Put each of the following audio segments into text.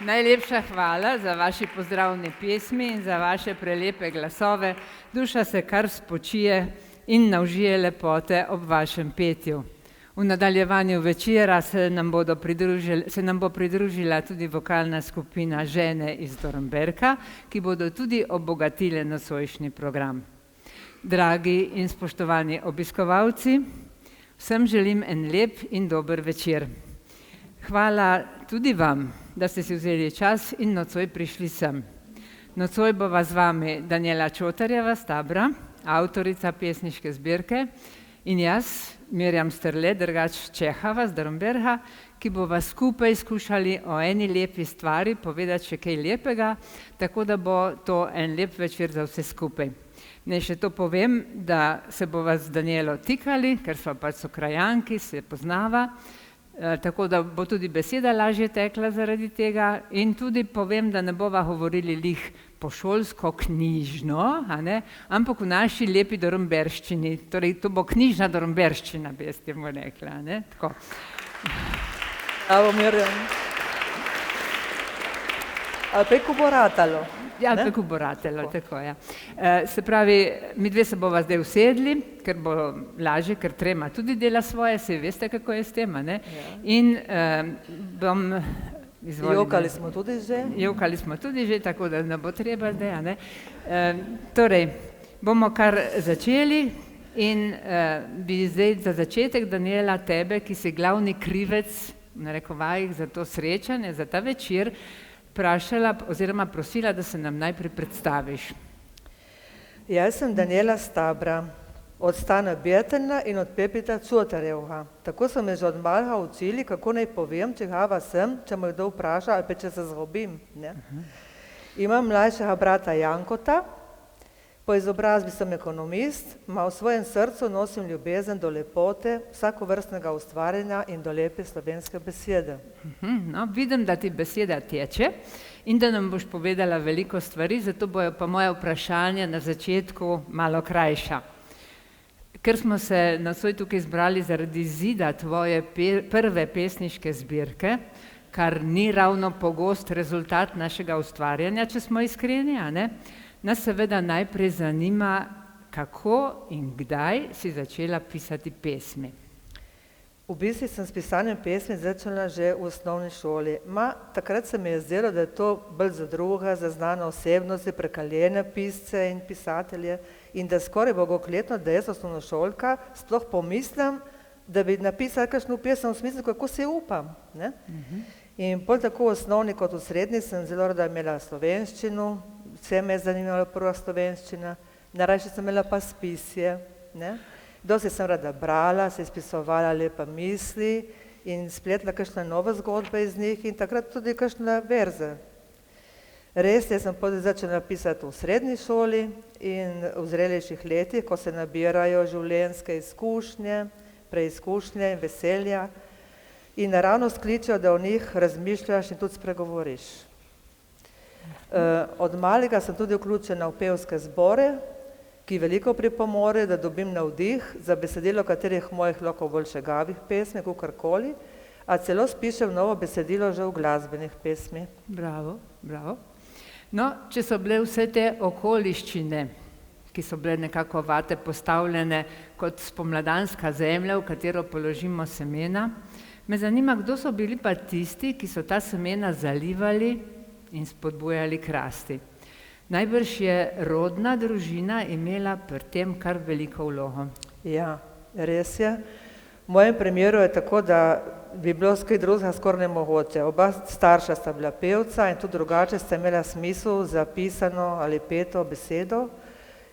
Najlepša hvala za vaše pozdravne pesmi in za vaše prelepe glasove. Duša se kar spočije in naužije lepote ob vašem petju. V nadaljevanju večera se nam bo pridružila tudi vokalna skupina Žene iz Dornberka, ki bodo tudi obogatile nocojšnji program. Dragi in spoštovani obiskovalci, vsem želim en lep in dober večer. Hvala tudi vam, da ste si vzeli čas in nocoj prišli sem. Nocoj bova z vami Danijela Čotarjeva s Tabra, avtorica pesniške zbirke, in jaz, Mirjam Strle, drugač Čehava z Dornberka, ki bova skupaj skušali o eni lepi stvari povedati še kaj lepega, tako da bo to en lep večer za vse skupaj. Naj še to povem, da se bova z Danijelo tikali, ker sva pač sokrajanki, se poznava, tako da bo tudi beseda lažje tekla zaradi tega, in tudi povem, da ne bova govorili lih pošolsko knjižno, ampak v naši lepi dornberščini, torej to bo knjižna dornberščina, bi jaz temu rekla. Tako. Bravo, Mirjam. Ali preko bo ratalo? Ja, preko bo ratalo, tako, ja. Se pravi, mi dve se bova zdaj usedli, ker bo lažje, ker trema tudi dela svoje, se veste, kako je s tem, ne? In bom... Jokali smo tudi že. Jokali smo tudi že, tako da ne bo treba zdaj, ne? Torej, bomo kar začeli in bi zdaj za začetek, Danijela, tebe, ki si glavni krivec, v narekovajih, za to srečanje, za ta večer, vprašala oziroma prosila, da se nam najprej predstaviš. Jaz sem Danijela Stabra, od Stana Bjetelna in od Pepita Čotarjevha. Tako so me že od malega učili, kako naj povem, čigava sem, če me kdo vpraša ali pa če se zgubim. Imam mlajšega brata Jankota, po izobrazbi sem ekonomist, ma v svojem srcu nosim ljubezen do lepote, vsakovrstnega ustvarjanja in do lepe slovenske besede. No, vidim, da ti beseda teče in da nam boš povedala veliko stvari, zato bojo pa moje vprašanja na začetku malo krajša. Ker smo se nocoj tukaj zbrali zaradi zida tvoje prve pesniške zbirke, kar ni ravno pogost rezultat našega ustvarjanja, če smo iskreni, nas seveda najprej zanima, kako in kdaj si začela pisati pesmi. V bistvu sem s pisanjem pesmi začela že v osnovni šoli. Takrat se mi je zdelo, da je to bolj za druga, za znane osebnosti, prekaljene pisce in pisatelje, in da skoraj bogokletno, da jaz osnovnošolka sploh pomislim, da bi napisala kakšno pesem v smislu, kako se upam. In bolj tako v osnovni kot v srednji sem zelo rada imela slovenščino, vse me je zanimala prva slovenščina, najrajše sem imela pa spisje. Dosti sem rada brala, se spisovala lepa misli in spletla kakšna nova zgodba iz njih in takrat tudi kakšna verze. Res, jaz sem potem začela pisati v srednji šoli in v zrelejših letih, ko se nabirajo življenjske izkušnje, preizkušnje in veselja in naravnost kličejo, da o njih razmišljaš in tudi spregovoriš. Od malega sem tudi vključena v pevske zbore, ki veliko pripomore, da dobim navdih za besedilo katerih mojih lahko bolj šegavih pesmi, kakorkoli, a celo spišem novo besedilo že v glasbenih pesmi. Bravo, bravo. No, če so bile vse te okoliščine, ki so bile nekako vate postavljene kot spomladanska zemlja, v katero položimo semena, me zanima, kdo so bili pa tisti, ki so ta semena zalivali in spodbujali k rasti. Najbrž je rodna družina imela pri tem kar veliko vlogo. Ja, res je. V mojem primeru je tako, da bi bilo kaj drugega skoraj nemogoče. Oba starša sta bila pevca in tudi drugače sta imela smisel za pisano ali peto besedo.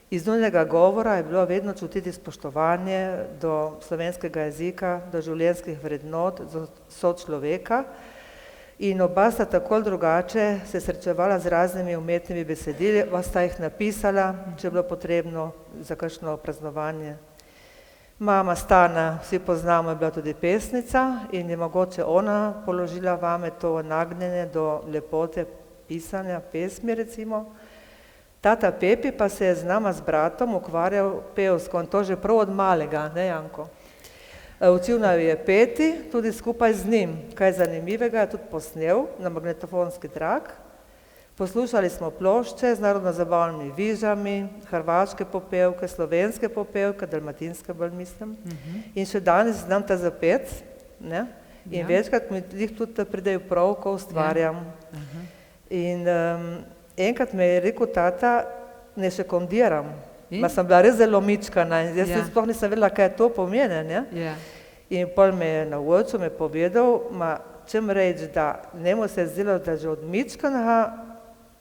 Iz nujnega govora je bilo vedno čutiti spoštovanje do slovenskega jezika, do življenjskih vrednot, do sočloveka. In oba sta tako drugače se srečevala z raznimi umetnimi besedili, sta jih napisala, če je bilo potrebno za kakšno praznovanje. Mama Stana, vsi poznamo, je bila tudi pesnica in je mogoče ona položila vame to nagnjenje do lepote pisanja pesmi, recimo. Tata Pepi pa se je z nama, z bratom, ukvarjal pevsko in to že prav od malega, ne, Janko? Učil naju je peti, tudi skupaj z njim. Kaj zanimivega je tudi posnel na magnetofonski trak. Poslušali smo plošče z narodno-zabavnimi vižami, hrvaške popevke, slovenske popevke, dalmatinske bolj mislim. In še danes znam ta zapet, ne? In večkrat mi jih tudi pridejo prav, ko ustvarjam. In enkrat me je rekel tata, ne še kondiram. Ma sem bila res zelo mičkana in jaz sploh nisem vedela, kaj to pomeni, ne? In pol me je naučil, me je povedal, čem reči, da njemu se je zdelo, da že od mičkanaga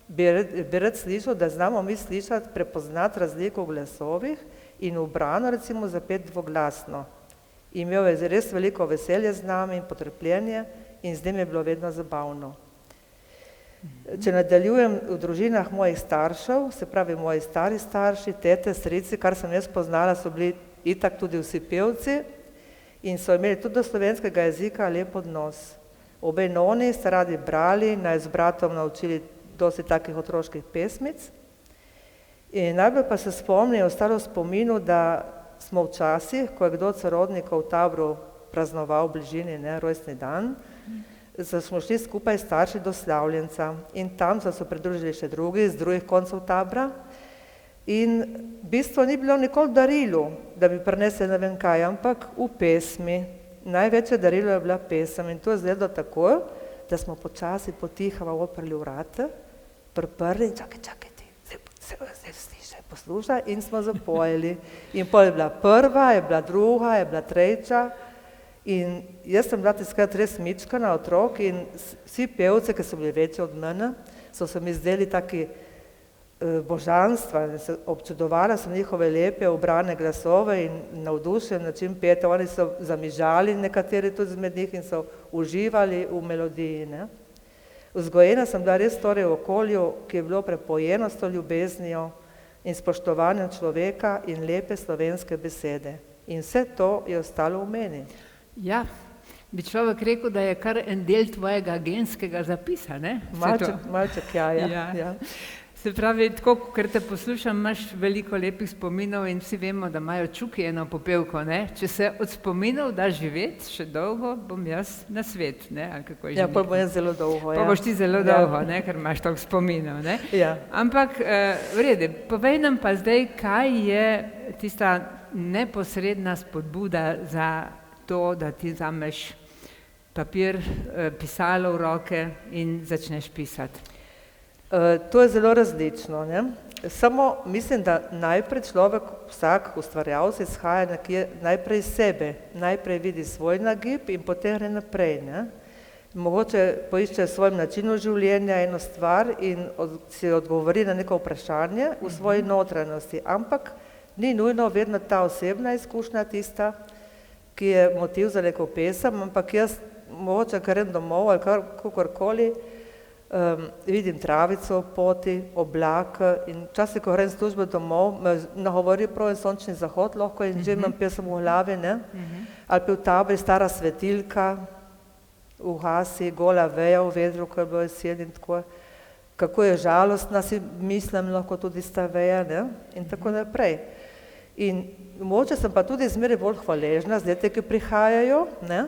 bi rad slišal, da znamo mi slišati, prepoznati razliko v glasovih in v brano recimo zapet dvoglasno. Imel je res veliko veselje z nami in potrpljenje in z njim je bilo vedno zabavno. Če nadaljujem v družinah mojih staršev, se pravi moji stari starši, tete, strici, kar sem jaz poznala, so bili itak tudi vsi pevci in so imeli tudi do slovenskega jezika lep odnos. Obe noni sta radi brali, naj z bratom naučili dosti takih otroških pesmic. In najbolj pa se spomnim, je ostalo v spominu, da smo včasih, ko je kdo od sorodnikov v Tabru praznoval v bližini, ne, rojstni dan, smo šli skupaj starši do Slavljenca in tam so se pridružili še drugi z drugih koncev Tabra in v bistvu ni bilo nikoli darilo, da bi prinesli ne vem kaj, ampak v pesmi. Največje darilo je bila pesem in to je izgledalo tako, da smo počasi potihava oprli vrata, priprli in čakaj ti, zdaj slišaj, poslušaj in smo zapojili. In pol je bila prva, je bila druga, je bila tretja. In jaz sem bila tiskrat res mičkana otrok in vsi pevci, ki so bili večji od mene, so se mi zdeli taki božanstva. Občudovala sem njihove lepe ubrane glasove in navdušen način peta. Oni so zamižali, nekateri tudi izmed njih in so uživali v melodiji. Ne? Vzgojena sem bila res torej v okolju, ki je bilo prepojeno s to ljubeznijo in spoštovanjem človeka in lepe slovenske besede. In vse to je ostalo v meni. Ja, bi človek rekel, da je kar en del tvojega genskega zapisa, ne? Malček, ja. Se pravi, tako, ker te poslušam, imaš veliko lepih spominov in vsi vemo, da imajo čuki eno popevko, ne? Če se od spominov da živeti še dolgo, bom jaz na svet, ne? Ali kako je že pa bom jaz zelo dolgo, Pa boš ti zelo dolgo, ne? Ker imaš toliko spominov, ne? Ja. Ampak, v redu, povej nam pa zdaj, kaj je tista neposredna spodbuda za to, da ti vzameš papir, pisalo v roke in začneš pisati? To je zelo različno, ne? Samo mislim, da najprej človek, vsak ustvarjalec izhaja nekje najprej iz sebe, najprej vidi svoj nagib in potem gre naprej, ne? Mogoče poišče v svojem načinu življenja eno stvar in si odgovori na neko vprašanje v svoji notranjosti, ampak ni nujno vedno ta osebna izkušnja tista, ki je motiv za neko pesem, ampak jaz mogoče grem domov ali kakorkoli, vidim travico v poti, oblak in včasih, ko grem službe domov, me nagovori prav en sončni zahod lahko in že imam pesem v glavi, ne? Ali pa v Tabri stara svetilka, ugasi, gola veja v vedru, ko je bilo jesen in tako. Kako je žalostna, si mislim, lahko tudi sta veja, ne? In tako naprej. In mogoče sem pa tudi zmeraj bolj hvaležna z leti, ki prihajajo, ne?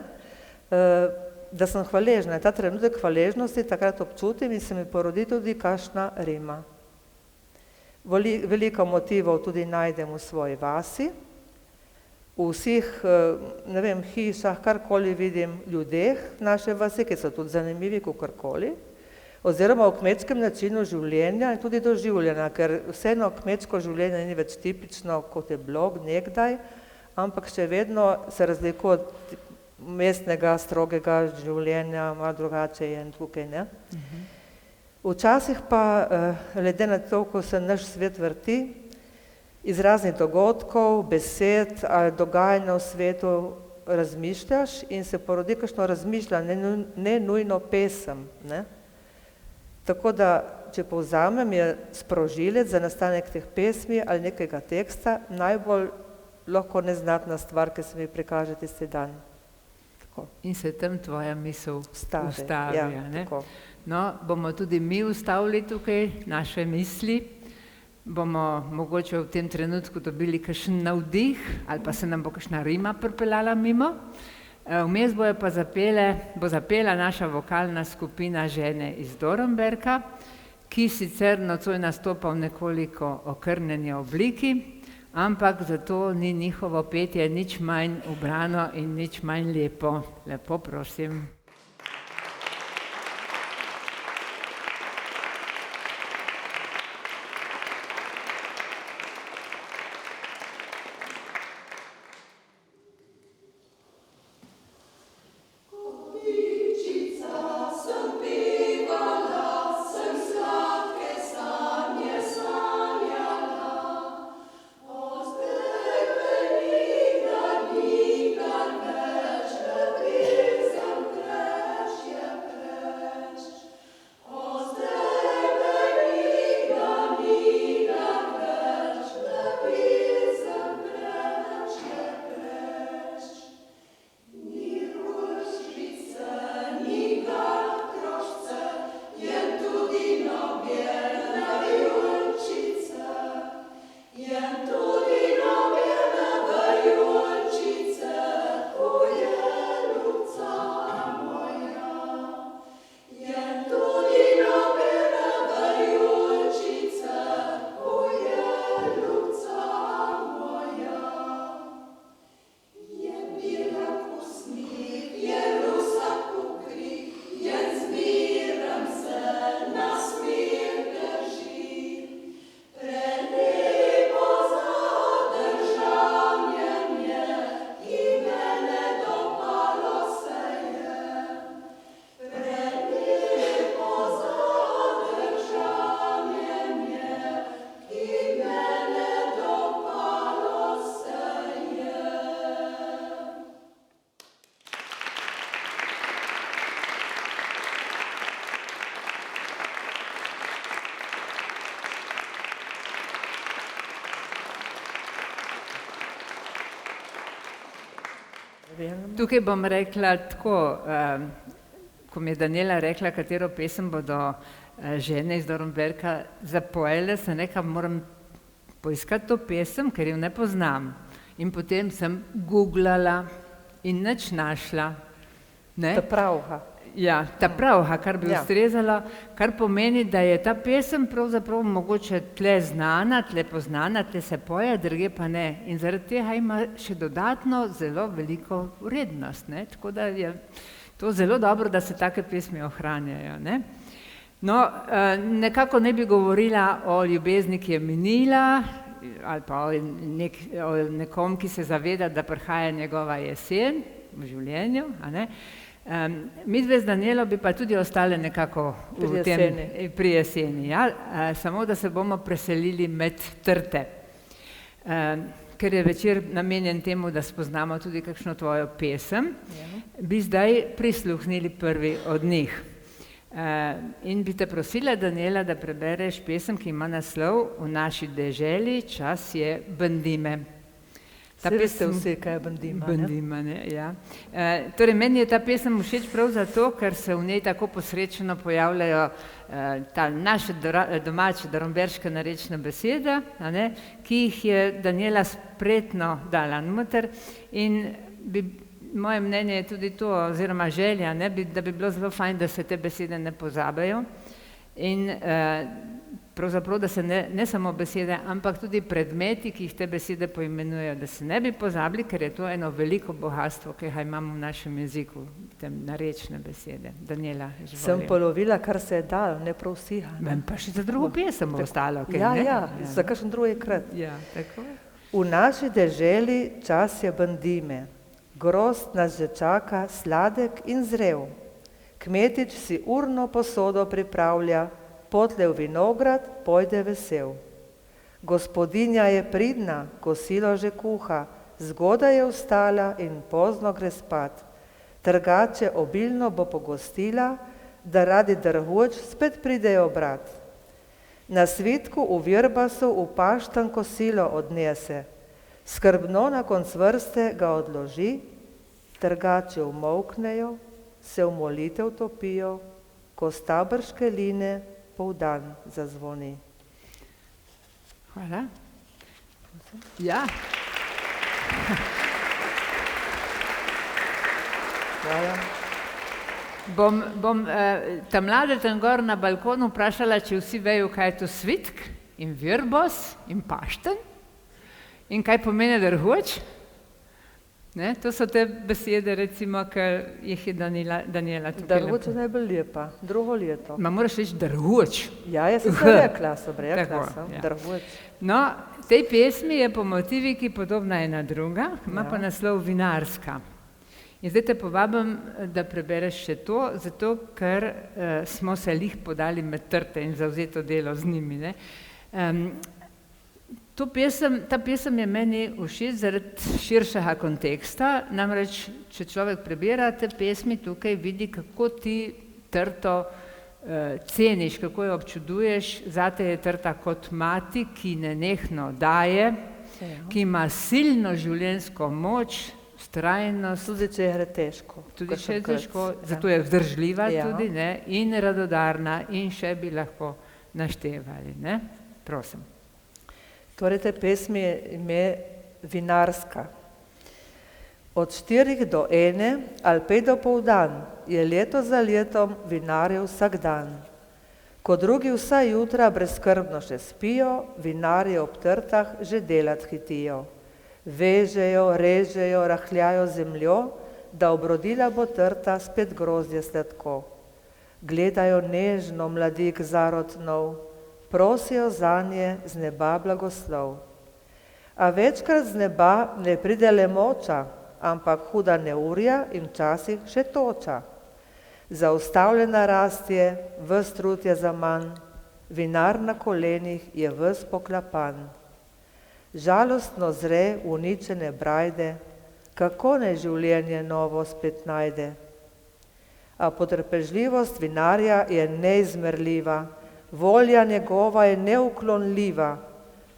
Da sem hvaležna. Ta trenutek hvaležnosti takrat občutim in se mi porodi tudi kakšna rima. Veliko motivov tudi najdem v svoji vasi, v vseh, ne vem, hišah, karkoli vidim, ljudeh naše vasi, ki so tudi zanimivi, kakorkoli, oziroma v kmečkem načinu življenja in tudi doživljanja, ker vseeno kmečko življenje ni več tipično, kot je bilo nekdaj, ampak še vedno se razlikuje od mestnega, strogega življenja, malo drugače je in tukaj, ne? Včasih pa, glede na to, ko se naš svet vrti, iz raznih dogodkov, besed ali dogajanja v svetu razmišljaš in se porodi kakšno razmišljanje, ne nujno pesem, ne? Tako da, če povzamem, je sprožilec za nastanek teh pesmi ali nekega teksta najbolj lahko neznatna stvar, ki se mi prikaže tisti dan. Tako. In se tam tvoja misel ustavi, ja, ne? tako. No, bomo tudi mi ustavili tukaj naše misli. bomo mogoče v tem trenutku dobili kakšen navdih ali pa se nam bo kakšna rima pripeljala mimo. Vmes bo zapela naša vokalna skupina Žene iz Dornberka, ki sicer nocoj nastopa v nekoliko okrnjeni obliki, ampak zato ni njihovo petje nič manj ubrano in nič manj lepo. Lepo prosim. Tukaj bom rekla tako, ko mi je Danijela rekla, katero pesem bodo Žene iz Dornberka zapojele, sem rekla, moram poiskati to pesem, ker jo ne poznam. In potem sem googlala in nič našla. Ta pravha. Ja, ta pravha, kar bi ustrezalo, kar pomeni, da je ta pesem pravzaprav mogoče tle znana, tle poznana, tle se poje, druge pa ne. In zaradi tega ima še dodatno zelo veliko vrednost, ne? Tako da je to zelo dobro, da se take pesmi ohranjajo, ne? No, nekako ne bi govorila o ljubezni, ki je minila, ali pa o nekom, ki se zaveda, da prihaja njegova jesen v življenju, a ne? Midve z Danijelo bi pa tudi ostale nekako pri jeseni, ja? Samo da se bomo preselili med trte. Ker je večer namenjen temu, da spoznamo tudi kakšno tvojo pesem, bi zdaj prisluhnili prvi od njih. In bi te prosila, Danijela, da prebereš pesem, ki ima naslov V naši deželi čas je bendime. Veste vsi, kaj je bendima, ne? Bendima, ne, ja. Torej, meni je ta pesem všeč prav zato, ker se v njej tako posrečeno pojavljajo ta naše domače dornberške narečne besede, a ne, ki jih je Danijela spretno dala noter in moje mnenje je tudi to, oziroma želja, ne, da bi bilo zelo fajn, da se te besede ne pozabejo in pravzaprav, da se ne samo besede, ampak tudi predmeti, ki jih te besede poimenujejo, da se ne bi pozabili, ker je to eno veliko bogatstvo, ki ga imamo v našem jeziku, te narečne besede. Danijela, izvoli. Sem polovila, kar se je dalo, ne prav vsi. Meni pa še za drugo pesem bo ostalo. Za kakšen drugi krat. Ja, tako. V naši deželi čas je bendime, grozd nas že čaka, sladek in zrel. Kmetič si urno posodo pripravlja, potle v vinograd pojde vesel. Gospodinja je pridna, kosilo že kuha, zgodaj je vstala in pozno gre spat. Trgače obilno bo pogostila, da radi drhuč spet pridejo brat. Na svitku v Virbasu v paštan kosilo odnese, skrbno na konc vrste ga odloži, trgači umolknejo, se v molitev topijo, ko stabrške line poldan zazvoni. Hvala. Ja. Hvala. Bom ta mlade tam gor na balkonu vprašala, če vsi vejo, kaj je to svitk in virbos in pašten in kaj pomeni drhuč. Ne, to so te besede, recimo, ki jih je Daniela tukaj. Drhuč je najbolj lepa, drugo leto. Ma moraš reči drhuč. Ja, jaz sem rekla, Ja. drhuč. No, v tej pesmi je po motiviki podobna ena druga, ima Ja. pa naslov Vinarska. In zdaj te povabim, da prebereš še to, zato ker smo se lih podali med trte in zavzeto delo z njimi. Ne. Ta pesem je meni všeč zaradi širšega konteksta, namreč, če človek prebira te pesmi tukaj, vidi, kako ti trto ceniš, kako jo občuduješ. Zate je trta kot mati, ki nenehno daje, ki ima silno življenjsko moč, vztrajnost. Tudi če je težko. Tudi če je težko, zato je vzdržljiva tudi, ne, in radodarna in še bi lahko naštevali. Ne. Prosim. Torej, te pesmi je ime Vinarska. Od 4 do 1 ali 5 dopoldan je leto za letom vinarjev vsak dan. Ko drugi vsa jutra brezskrbno še spijo, vinarji ob trtah že delat hitijo. Vežejo, režejo, rahljajo zemljo, da obrodila bo trta spet grozdje sladko. Gledajo nežno mladik zarod nov, prosijo zanje z neba blagoslov. A večkrat z neba ne pride le moča, ampak huda neurja in včasih še toča. Zaustavljena rast je, ves trud je zaman, vinar na kolenih je ves poklapan. Žalostno zre uničene brajde, kako naj življenje novo spet najde. A potrpežljivost vinarja je neizmerljiva, volja njegova je neuklonljiva,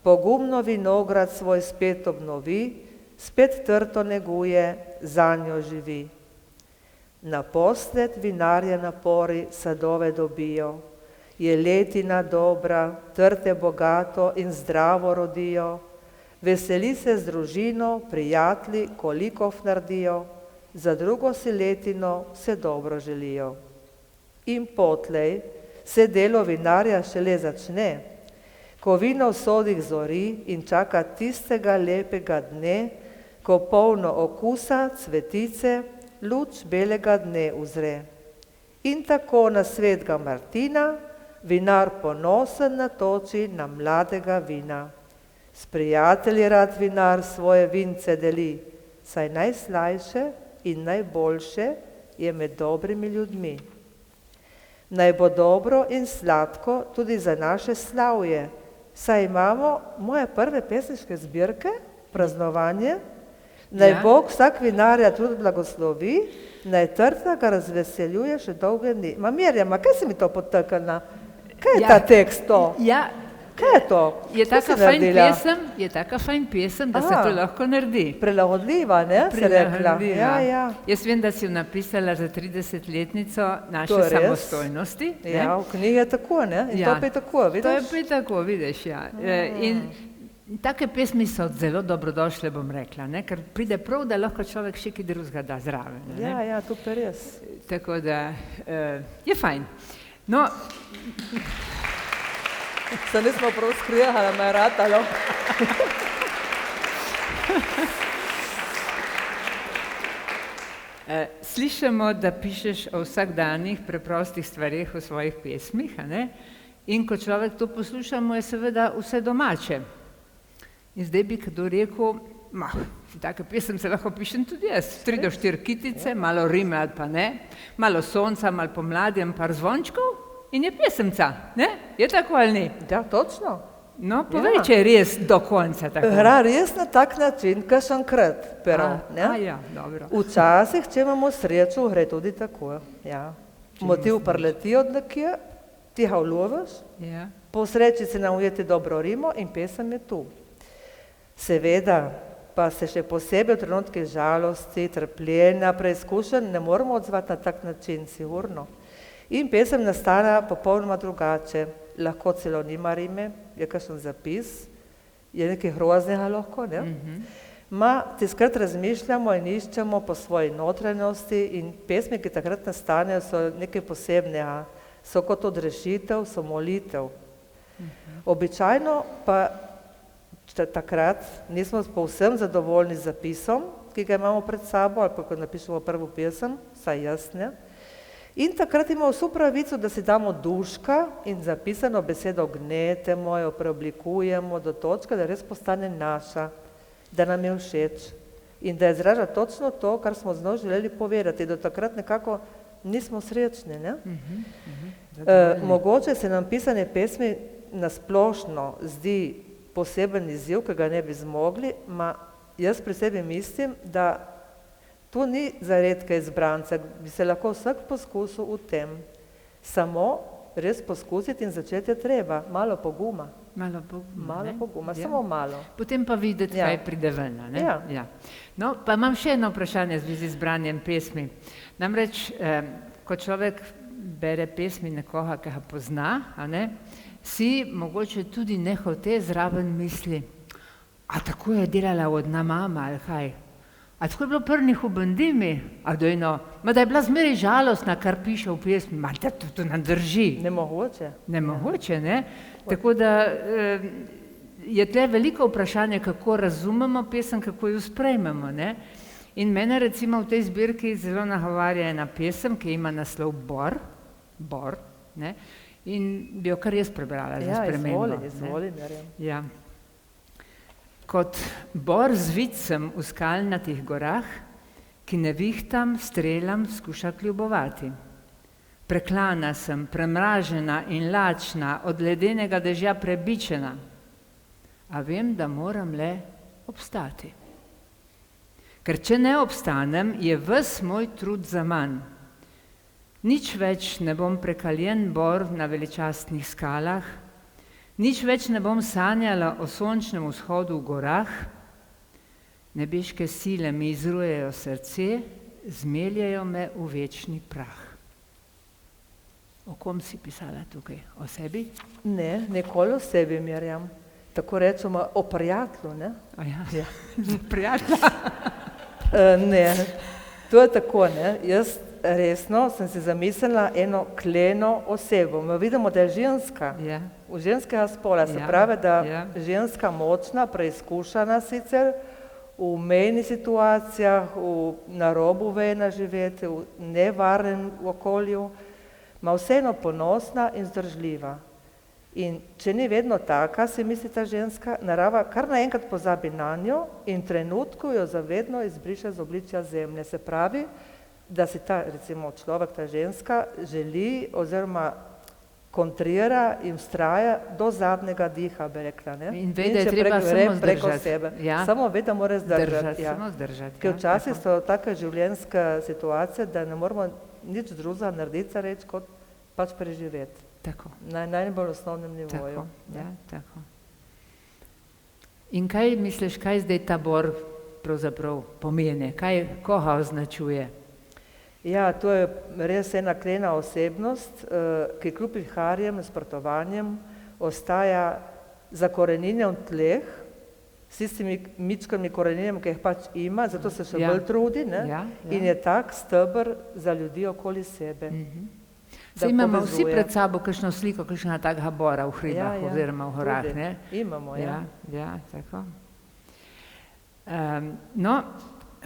pogumno vinograd svoj spet obnovi, spet trto neguje, zanjo živi. Naposled vinarje napori sadove dobijo, je letina dobra, trte bogato in zdravo rodijo, veseli se z družino, prijatelji, koliko naredijo, za drugo si letino vse dobro želijo. In potlej se delo vinarja šele začne, ko vino v sodih zori in čaka tistega lepega dne, ko polno okusa, cvetice, luč belega dne uzre. In tako na svetega Martina vinar ponosen natoči na mladega vina. S prijatelji rad vinar svoje vince deli, saj najslajše in najboljše je med dobrimi ljudmi. Naj bo dobro in sladko tudi za naše slavje, saj imamo moje prve pesniške zbirke, praznovanje. Naj Bog vsak vinarja tudi blagoslovi, naj trta ga razveseljuje še dolge dni. Ma Mirjama, kaj si mi to potaknila? Kaj je ta tekst to? Ja. Kaj je to? Je taka fajn pesem, da se to lahko naredi. Prelagodljiva, ne? Prelagodljiva. Ja. Jaz vem, da si jo napisala za 30-letnico naše samostojnosti. Ja, v knjigi je tako, ne? In to pa je tako, vidiš? To je pa tako, vidiš, ja. In take pesmi so zelo dobrodošle, bom rekla, ne? Ker pride prav, da lahko človek še kaj drugega da zraven. Ne? Ja, to pa res. Tako da je fajn. No, se nismo prav skrijali, me je ratalo. Slišimo, da pišeš o vsakdanjih preprostih stvareh v svojih pesmih, a ne? In ko človek to poslušamo, je seveda vse domače. In zdaj bi kdo rekel, take pesem se lahko pišem tudi jaz, 3 do 4 kitice, malo rime ali pa ne, malo sonca, malo pomladi, par zvončkov in je pesemca, ne? Je tako ali ni? Ja, točno. No, povej, če je res do konca tako. Res na tak način, kakšenkrat, pero, ne? Ja, dobro. Včasih, če imamo srečo, gre tudi tako, ja. Motiv preleti od nekje, ti ga uloviš, po sreči se nam ujeti dobro rimo in pesem je tu. Seveda, pa se še posebej v trenutki žalosti, trpljenja, preizkušenj ne moramo odzvati na tak način, sigurno. In pesem nastane popolnoma drugače, lahko celo nima rime, je kakšen zapis, je nekaj groznega lahko, ne? Tiskrat razmišljamo in iščemo po svoji notranjosti in pesmi, ki takrat nastanejo, so nekaj posebnega, so kot odrešitev, so molitev. Običajno pa takrat nismo povsem zadovoljni z zapisom, ki ga imamo pred sabo, ali pa ko napišemo prvo pesem, saj jaz ne. In takrat imamo vso pravico, da si damo duška in zapisano besedo gnetemo, jo preoblikujemo do točke, da res postane naša, da nam je všeč in da izraža točno to, kar smo z njo želeli povedati. Do takrat nekako nismo srečni, ne? Mogoče se nam pisanje pesmi nasplošno zdi poseben izziv, ki ga ne bi zmogli, jaz pri sebi mislim, da to ni za redke izbrance, bi se lahko vsak poskusil v tem. Samo res poskusiti in začeti je treba, malo poguma. Malo poguma, samo malo. Potem pa videti, kaj pride ven. Ja. No, pa imam še eno vprašanje v zvezi z branjem pesmi. Namreč, ko človek bere pesmi nekoga, ki ga pozna, si mogoče tudi nehote zraven misli, a tako je delala odna mama ali kaj? A tako je bilo prnih v bandimi? A dojno, da je bila zmeraj žalostna, kar piše v pesmi, da to nam drži. Nemogoče, ne? Tako da je tle veliko vprašanje, kako razumemo pesem, kako jo sprejmemo, ne? In mene recimo v tej zbirki zelo nagovarja ena pesem, ki ima naslov Bor, ne? In bi jo kar jaz prebrala za spremembo. Izvoli, Marjam. Ja. Kot bor z vicem v skalnatih gorah, ki nevihtam, strelam skuša kljubovati. Preklana sem, premražena in lačna, od ledenega dežja prebičena, a vem, da moram le obstati. Ker če ne obstanem, je ves moj trud zaman. Nič več ne bom prekaljen bor na veličastnih skalah, nič več ne bom sanjala o sončnem vzhodu v gorah, nebeške sile mi izrujejo srce, zmeljajo me v večni prah. O kom si pisala tukaj? O sebi? Ne, nikoli o sebi, Marjam. Tako rečemo o prijatelju, ne? Ja. Prijatelja? Ne, to je tako, ne. Jaz resno sem si zamislila eno kleno osebo. Vidimo, da je ženska, ženskega spola, se pravi, da ženska močna, preizkušana sicer, v mejnih situacijah, na robu vejna živeti, v nevarnem okolju, ma vseeno ponosna in zdržljiva. In če ni vedno taka, si misli ta ženska, narava kar naenkrat pozabi na njo in trenutku jo zavedno izbriše z obličja zemlje. Se pravi, da si ta, recimo človek, ta ženska, želi oziroma kontrira in vztraja do zadnjega diha, bi rekla, ne? In ve, da je treba samo zdržati. Samo ve, da mora zdržati. Samo zdržati. Ker včasih so take življenjske situacije, da ne moramo nič drugega narediti, reči, kot pač preživeti. Tako. Na najbolj osnovnem nivoju. Tako. In kaj misliš, kaj zdaj ta bor pravzaprav pomeni? Koga označuje? Ja, to je res ena klena osebnost, ki kljub viharjem, nasprotovanjem ostaja zakoreninjen v tleh, s tistimi mičkami koreninjem, ki jih pač ima, zato se še bolj trudi, ne? In je tak steber za ljudi okoli sebe. Zdaj imamo vsi pred sabo kakšno sliko, kakšna takega bora v hribah oziroma v horah, ne? Imamo, ja. Ja, tako. No,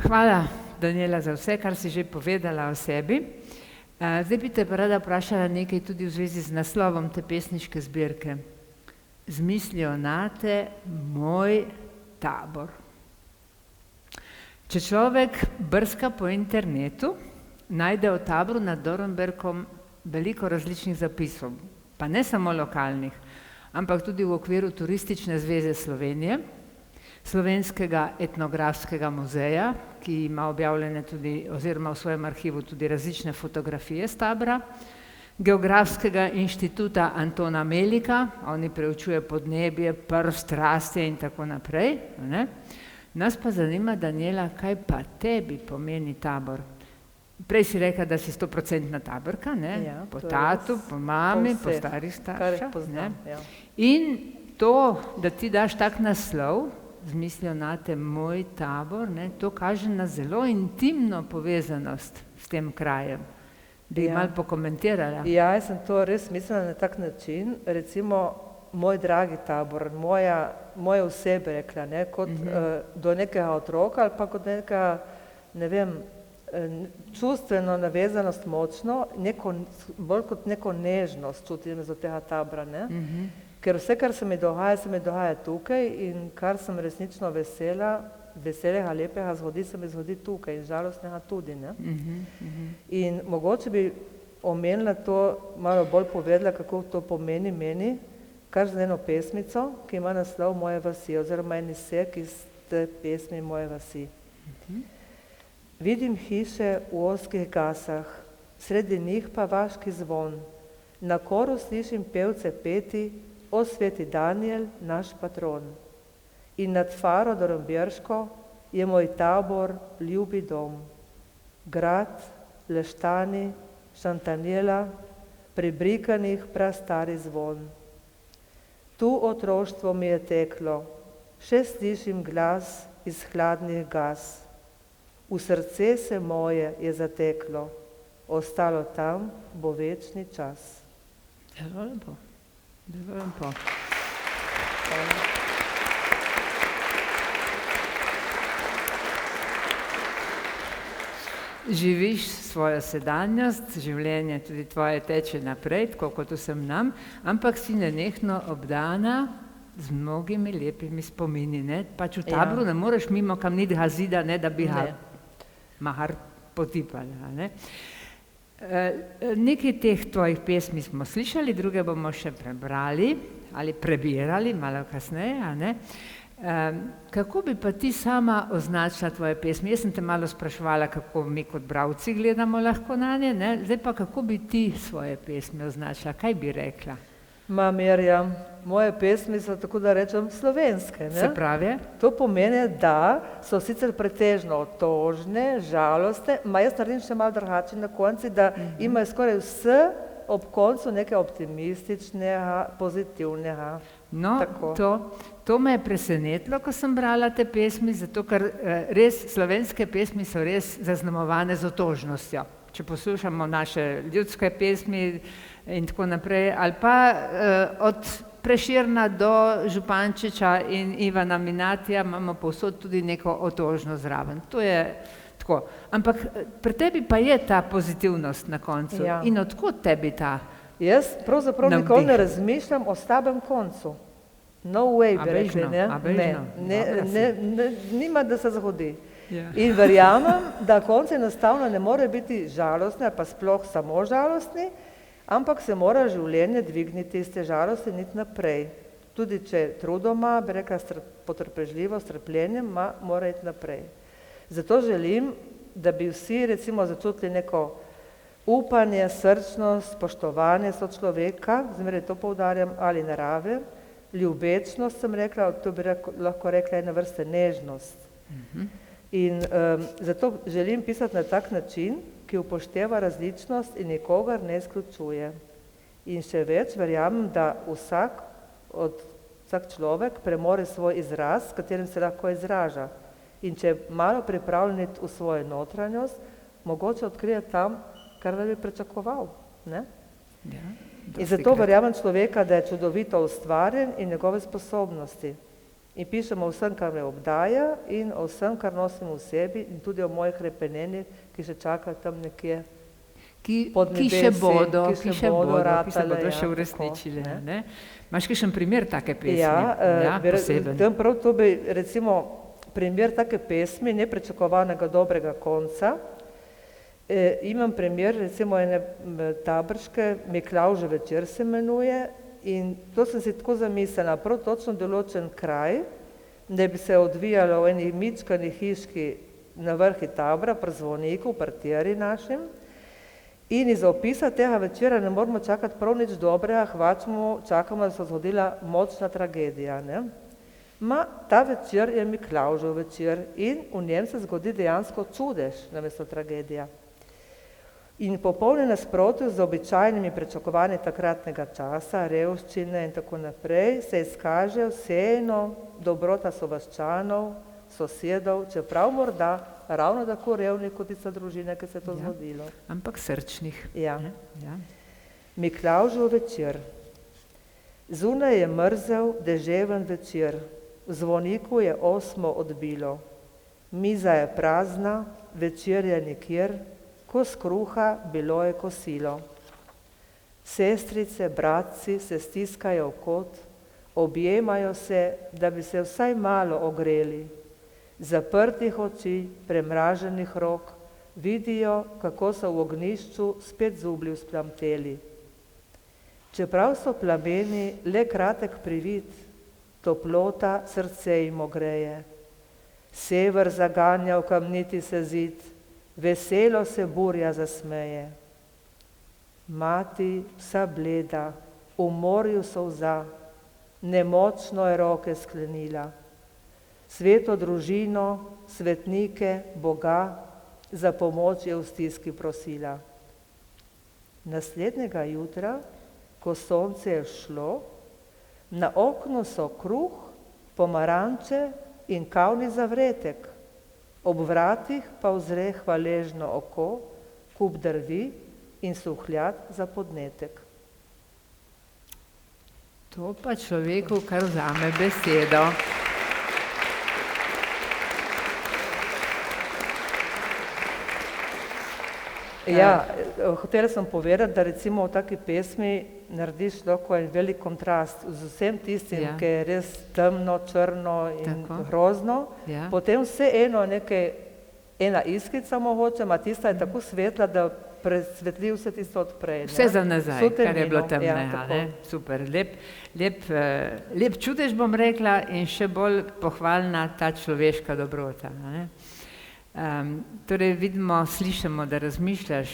hvala, Danijela, za vse, kar si že povedala o sebi. Zdaj bi te pa rada vprašala nekaj tudi v zvezi z naslovom te pesniške zbirke. Z mislijo nate, moj tabor. Če človek brska po internetu, najde o taboru nad Dornberkom veliko različnih zapisov, pa ne samo lokalnih, ampak tudi v okviru Turistične zveze Slovenije, Slovenskega etnografskega muzeja, ki ima objavljene tudi, oziroma v svojem arhivu tudi različne fotografije s tabora, Geografskega inštituta Antona Melika, oni preučuje podnebje, prst, rastje in tako naprej. Ne? Nas pa zanima, Danijela, kaj pa tebi pomeni tabor? Prej si rekla, da si 100% taborka, ne? Po tatu, po mami, po starih staršah. In to, da ti daš tak naslov, z mislijo nate Moj tabor, ne, to kaže na zelo intimno povezanost s tem krajem. Bi malo pokomentirala? Ja, jaz sem to res mislila na tak način, recimo moj dragi tabor, moje osebe rekla, ne, kot do nekega otroka ali pa kot nekega, ne vem, čustveno navezanost močno, bolj kot neko nežnost čutim do tega tabora, ne. Ker vse, kar se mi dogaja tukaj in kar sem resnično veselega, lepega zgodi, se mi zgodi tukaj in žalostnega tudi, ne. In mogoče bi omenila to, malo bolj povedala, kako to pomeni meni, kar z eno pesmico, ki ima naslov Moje vasi, oziroma en izsek iz te pesmi Moje vasi. Vidim hiše v ozkih gasah, sredi njih pa vaški zvon. Na koru slišim pevce peti, o sveti Danijel, naš patron. In nad Faro Dorombjerško je moj tabor, ljubi dom. Grad, leštani, šantanjela, pribrikanih prastari zvon. Tu otroštvo mi je teklo, še slišim glas iz hladnih gas. V srce se moje je zateklo, ostalo tam bo večni čas. Zelo lepo. Zelo lepo. Živiš svojo sedanjost, življenje tudi tvoje teče naprej, tako kot vsem nam, ampak si nenehno obdana z mnogimi lepimi spomini, ne? Pač v taboru ne moreš mimo kamnitega zida, ne, da bi ga mahar potipala, ne? Nekaj teh tvojih pesmi smo slišali, druge bomo še prebrali ali prebirali malo kasneje, a ne? Kako bi pa ti sama označila tvoje pesmi? Jaz sem te malo spraševala, kako mi kot bralci gledamo lahko na nje, ne? Zdaj pa kako bi ti svoje pesmi označila? Kaj bi rekla? Mirjam, moje pesmi so, tako da rečem, slovenske, ne? Se pravi? To pomeni, da so sicer pretežno tožne, žalostne, jaz naredim še malo drugače na konci, da imajo skoraj vse ob koncu nekaj optimističnega, pozitivnega. No, to me je presenetilo, ko sem brala te pesmi, zato ker res slovenske pesmi so res zaznamovane z otožnostjo. Če poslušamo naše ljudske pesmi in tako naprej, ali pa od Prešerna do Župančiča in Ivana Minatija imamo povsod tudi neko otožnost zraven. To je tako. Ampak pri tebi pa je ta pozitivnost na koncu. In odkot tebi ta navdih? Jaz pravzaprav nikoli ne razmišljam o slabem koncu. No way, bi rekli, ne? Nima, da se zgodi. In verjamem, da konci enostavno ne more biti žalostni ali pa sploh samo žalostni, ampak se mora življenje dvigniti iz te žalosti in iti naprej. Tudi če trudoma, bi rekla potrpežljivo, s trpljenjem, mora iti naprej. Zato želim, da bi vsi recimo začutili neko upanje, srčnost, spoštovanje sočloveka, zmeraj to poudarjam, ali narave, ljubečnost sem rekla, to bi lahko rekla ena vrsta nežnost. In zato želim pisati na tak način, ki upošteva različnost in nikogar ne izključuje. In še več, verjamem, da vsak človek premore svoj izraz, s katerim se lahko izraža. In če je malo pripravljen v svojo notranjost, mogoče odkrije tam, kar ne bi pričakoval. Ne? In zato verjamem človeka, da je čudovito ustvarjen in njegove sposobnosti. In pišem o vsem, kar me obdaja in o vsem, kar nosim v sebi in tudi o mojih hrepenenjih, ki še čakajo tam nekje pod nebesi, ki še bodo še uresničili. Imaš kakšen primer take pesmi? Prav to bi recimo primer take pesmi, nepričakovanega dobrega konca. Imam primer recimo ene taborške, Miklavžev večer se imenuje, in to sem si tako zamislila, prav točno določen kraj, da bi se odvijalo v eni mičkani hiški na vrhi tabora, pri zvoniku, v partjeri našim. In iz opisa tega večera ne moramo čakati prav nič dobrega, čakamo, da se zgodila močna tragedija. Ne? Ta večer je Miklavžev večer in v njem se zgodi dejansko čudež namesto tragedija. In popolne nasprotju z običajnimi pričakovanji takratnega časa, revščine in tako naprej, se izkaže vseeno dobrota sovaščanov, sosedov, čeprav morda ravno tako revni kot tista družina, ki se je to zgodilo. Ampak srčnih. Ja. Ja. Miklavžev večer. Zunaj je mrzel, deževen večer. V zvoniku je 8 odbilo. Miza je prazna, večer je nikjer, kos kruha bilo je kosilo. Sestrice, bratci se stiskajo v kot, objemajo se, da bi se vsaj malo ogreli. Zaprtih oči, premraženih rok, vidijo, kako so v ognjišču spet zublji vzplamteli. Čeprav so plameni le kratek privid, toplota srce jim ogreje. Sever zaganja v kamniti se zid, veselo se burja zasmeje. Mati vsa bleda, v morju solza, nemočno je roke sklenila. Sveto družino, svetnike, Boga, za pomoč je v stiski prosila. Naslednjega jutra, ko sonce je šlo, na oknu so kruh, pomaranče in kavni zavretek. Ob vratih pa vzre hvaležno oko, kup drvi in suhljad za podnetek. To pa človeku kar vzame besedo. Ja, hotela sem povedati, da recimo v taki pesmi narediš lahko en velik kontrast z vsem tistim, ki je res temno, črno in grozno. Potem vseeno ena iskrica mogoče, a tista je tako svetla, da presvetli vse tisto odprej. Vse za nazaj, kar je bilo temnega. Super, lep čudež bom rekla in še bolj pohvalna ta človeška dobrota. Torej vidimo, slišimo, da razmišljaš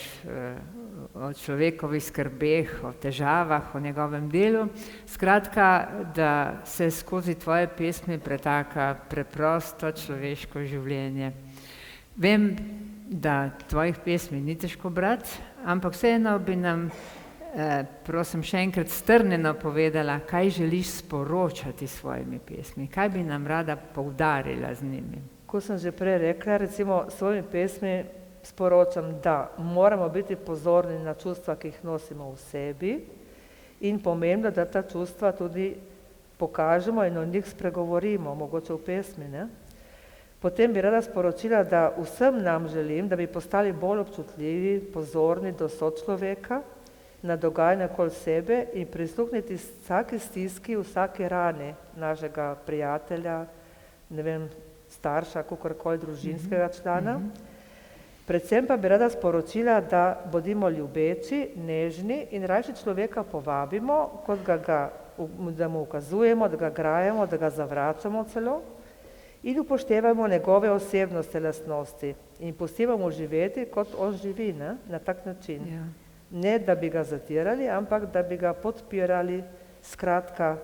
o človekovih skrbeh, o težavah, o njegovem delu. Skratka, da se skozi tvoje pesmi pretaka preprosto človeško življenje. Vem, da tvojih pesmi ni težko brati, ampak vseeno bi nam, prosim, še enkrat strnjeno povedala, kaj želiš sporočati s svojimi pesmi, kaj bi nam rada poudarila z njimi. Ko sem že prej rekla, recimo s svojimi pesmi sporočam, da moramo biti pozorni na čustva, ki jih nosimo v sebi in pomembno, da ta čustva tudi pokažemo in o njih spregovorimo, mogoče v pesmi. Potem bi rada sporočila, da vsem nam želim, da bi postali bolj občutljivi, pozorni do sočloveka, na dogajanje okoli sebe in prisluhniti vsaki stiski, vsaki rani našega prijatelja, starša, kakorkoli družinskega člana. Predvsem pa bi rada sporočila, da bodimo ljubeči, nežni in rajši človeka povabimo, kot da mu ukazujemo, da ga grajemo, da ga zavračamo celo in upoštevamo njegove osebnostne lastnosti in pustimo mu živeti, kot on živi, na tak način. Ne, da bi ga zatirali, ampak da bi ga podpirali. Skratka,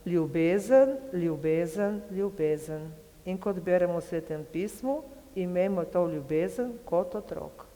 ljubezen, ljubezen, ljubezen. In kot beremo v Svetem pismu, imejmo to ljubezen kot otrok. Ljubezen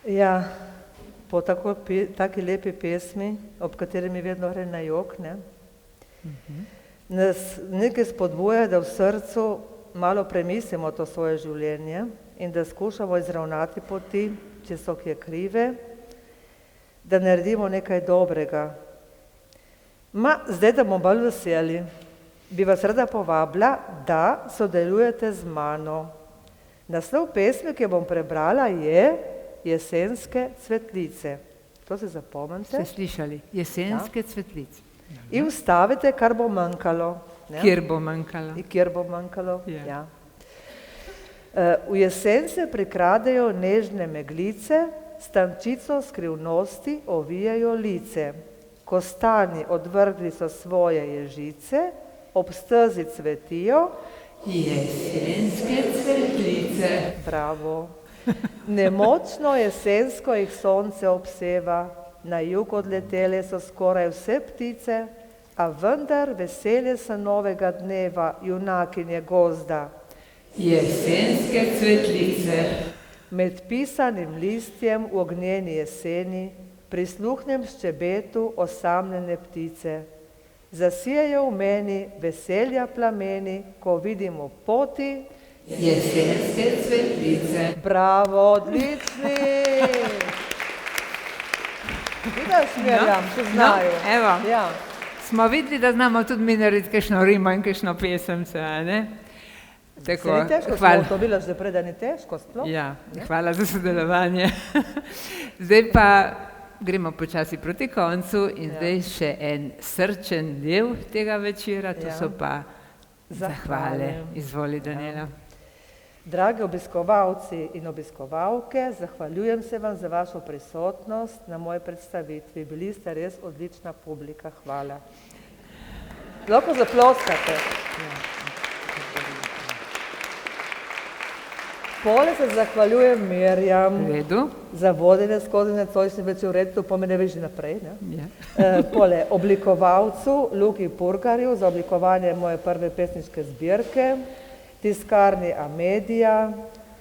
Ja, po taki lepi pesmi, ob kateri mi vedno gre na jok, ne, nas nekaj spodbuja, da v srcu malo premislimo to svoje življenje in da skušamo izravnati poti, če so kje krive, da naredimo nekaj dobrega. Zdaj, da bomo bolj veseli, bi vas rada povabila, da sodelujete z mano. Naslov pesmi, ki jo bom prebrala, je Jesenske cvetlice. To se zapomnite. Ste slišali? Jesenske cvetlice. In vstavite, kar bo manjkalo. Ne? Kjer bo manjkalo. Kjer bo manjkalo, Ja. ja. V jesen se prikradejo nežne meglice, s tančico skrivnosti ovijajo lice. Kostani odvrgli so svoje ježice, ob stezi cvetijo. Jesenske cvetlice. Bravo. Nemočno jesensko jih sonce obseva, na jug odletele so skoraj vse ptice, a vendar veselje se novega dneva, junakinje gozda. Jesenske cvetlice. Med pisanim listjem v ognjeni jeseni prisluhnem ščebetu osamljene ptice. Zasijejo v meni veselja plameni, ko vidimo poti. Jesenske cvetlice. Bravo, odlični! Vidiš, Mirjam, se znajo. No, evo. Ja. Smo videli, da znamo tudi mi narediti kakšno rimo in kakšno pesemce, a ne? Tako, Se ni težko, smo to bila že prej, da ni težko sploh? Ja, hvala za sodelovanje. Zdaj pa gremo počasi proti koncu in zdaj še en srčen del tega večera, to so pa zahvale. Izvoli, Danela. Dragi obiskovalci in obiskovalke, zahvaljujem se vam za vašo prisotnost na moji predstavitvi. Bili ste res odlična publika. Hvala. Lahko zaploskate. Pole se zahvaljujem Mirjam za vodenje skozi nocojšnji večer, v redu, to pomeni več naprej. Ja. Pole oblikovalcu Luki Purgarju za oblikovanje moje prve pesniške zbirke, tiskarni Amedia,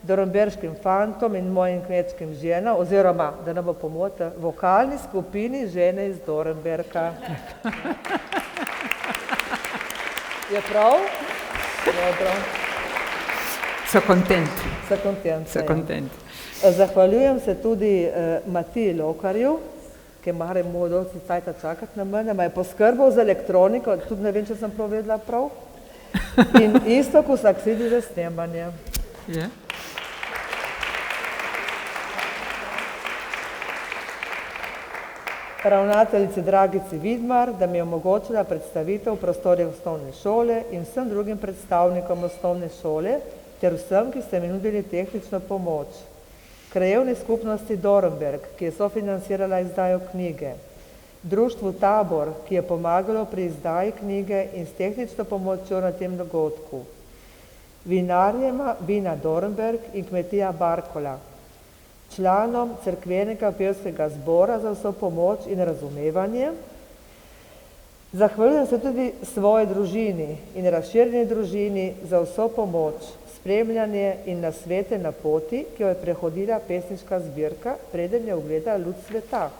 dornberškim fantom in mojim kmečkim ženam, oziroma, da ne bo pomote, vokalni skupini Žene iz Dornberka. Je prav? Dobro. So content. So content. Zahvaljujem se tudi Matiji Lokarju, ki mora moj dosti cajta čakati na mene, ma je poskrbel za elektroniko, tudi ne vem, če sem povedala prav. In isto, ko Saksidi za snemanje. Ja. Ravnateljici Dragici Vidmar, da mi je omogočila predstavitev v prostorih osnovne šole in vsem drugim predstavnikom osnovne šole, ter vsem, ki ste mi nudili tehnično pomoč. Krajevni skupnosti Dornberk, ki je sofinancirala izdajo knjige. Društvu Tabor, ki je pomagalo pri izdaji knjige in s tehnično pomočjo na tem dogodku. Vinarjema Vina Dornberk in kmetija Barkola. Članom cerkvenega pevskega zbora za vso pomoč in razumevanje. Zahvaljujem se tudi svoji družini in razširjeni družini za vso pomoč, spremljanje in nasvete na poti, ki jo je prehodila pesniška zbirka, preden je ugledala luč sveta.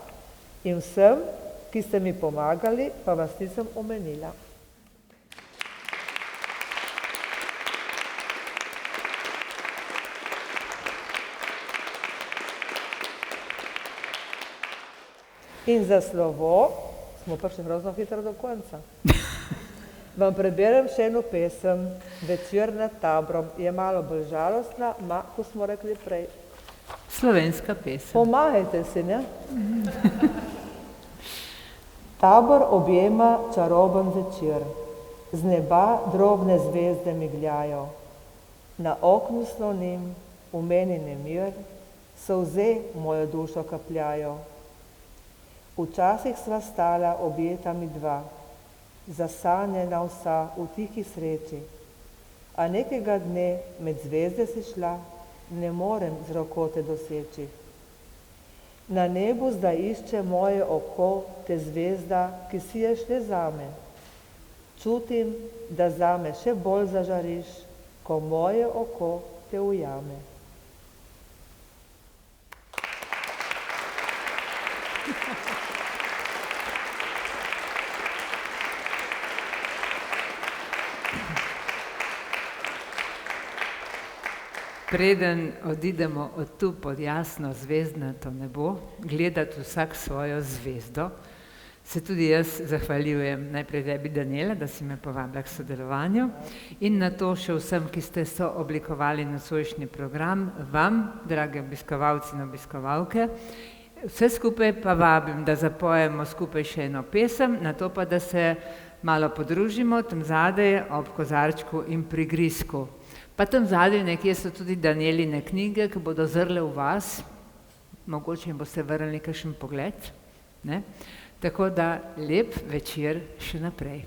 In vsem, ki ste mi pomagali, pa vas nisem omenila. In za slovo, smo pa še grozno hitro do konca. Vam preberem še eno pesem, Večer nad Tabrom. Je malo bolj žalostna, ko smo rekli prej. Slovenska pesem. Pomagajte si, ne? Tabor objema čaroben večer. Z neba drobne zvezde migljajo. Na oknu slonim, v meni nemir, solze mojo dušo kapljajo. Včasih sva stala objeta mi dva, zasanjena vsa v tihi sreči, a nekega dne med zvezde si šla, ne morem z rokote doseči. Na nebu zdaj išče moje oko, te zvezda, ki siješ le zame. Čutim, da zame še bolj zažariš, ko moje oko te ujame. Preden odidemo od tu pod jasno zvezdnato nebo, gledati vsak svojo zvezdo, se tudi jaz zahvaljujem najprej tebi, Danijela, da si me povabila k sodelovanju in na to še vsem, ki ste sooblikovali nocojšnji program, vam, drage obiskovalci in obiskovalke. Vse skupaj pa vabim, da zapojemo skupaj še eno pesem, na to pa, da se malo podružimo tam zadaj ob kozarčku in prigrizku. Pa tam zadaj nekje so tudi Danijeline knjige, ki bodo zrle v vas, mogoče jim boste vrnili kakšen pogled, ne? Tako da lep večer še naprej.